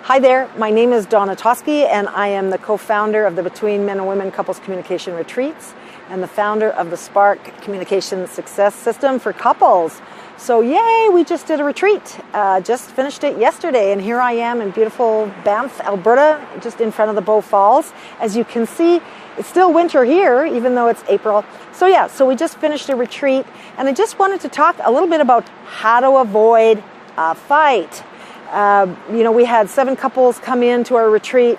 Hi there, my name is Donna Toski and I am the co-founder of the Between Men and Women Couples Communication Retreats and the founder of the Spark Communication Success System for Couples. So yay, we just did a retreat. Just finished it yesterday and here I am in beautiful Banff, Alberta, just in front of the Bow Falls. As you can see, it's still winter here, even though it's April. So we just finished a retreat and I just wanted to talk a little bit about how to avoid a fight. We had 7 couples come in to our retreat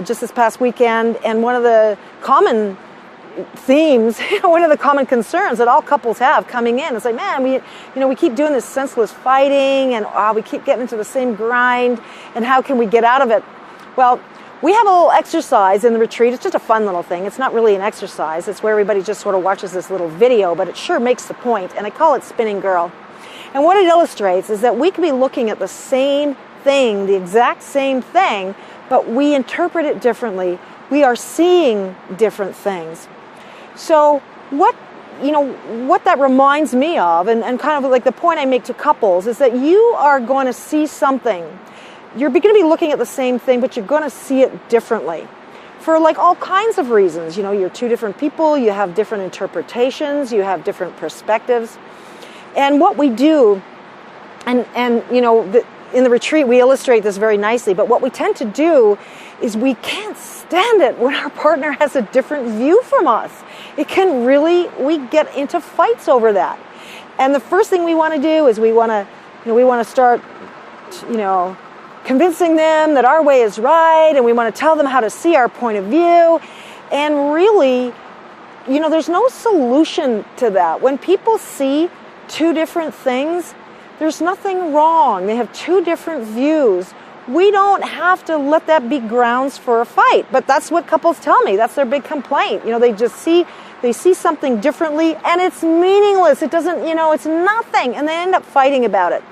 just this past weekend, and one of the common themes, one of the common concerns that all couples have coming in is like, man, we keep doing this senseless fighting, and we keep getting into the same grind, and how can we get out of it? Well, we have a little exercise in the retreat. It's just a fun little thing. It's not really an exercise. It's where everybody just sort of watches this little video, but it sure makes the point, and I call it Spinning Girl. And what it illustrates is that we can be looking at the same thing, the exact same thing, but we interpret it differently. We are seeing different things. So what that reminds me of, and kind of like the point I make to couples, is that you are going to see something. You're going to be looking at the same thing, but you're going to see it differently. For like all kinds of reasons. You're 2 different people, you have different interpretations, you have different perspectives. And what we do, in the retreat we illustrate this very nicely, but what we tend to do is we can't stand it when our partner has a different view from us. We get into fights over that. And the first thing we want to do is we want to start, convincing them that our way is right, and we want to tell them how to see our point of view. And really, there's no solution to that. When people see 2 different things, there's nothing wrong. They have 2 different views. We don't have to let that be grounds for a fight. But that's what couples tell me. That's their big complaint. They see something differently and it's meaningless. It doesn't, it's nothing. And they end up fighting about it.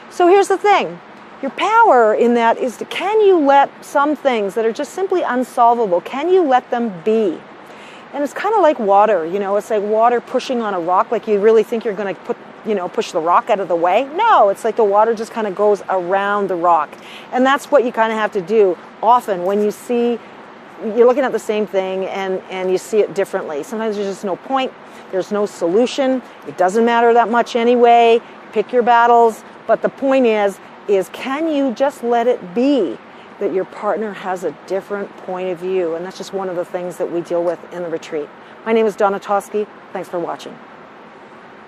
So here's the thing. Your power in that is can you let some things that are just simply unsolvable, can you let them be? And it's kind of like water, it's like water pushing on a rock, like you really think you're going to push the rock out of the way. No, it's like the water just kind of goes around the rock. And that's what you kind of have to do often when you're looking at the same thing and you see it differently. Sometimes there's just no point. There's no solution. It doesn't matter that much anyway. Pick your battles. But the point is can you just let it be that your partner has a different point of view? And that's just one of the things that we deal with in the retreat. My name is Donna Toski. Thanks for watching.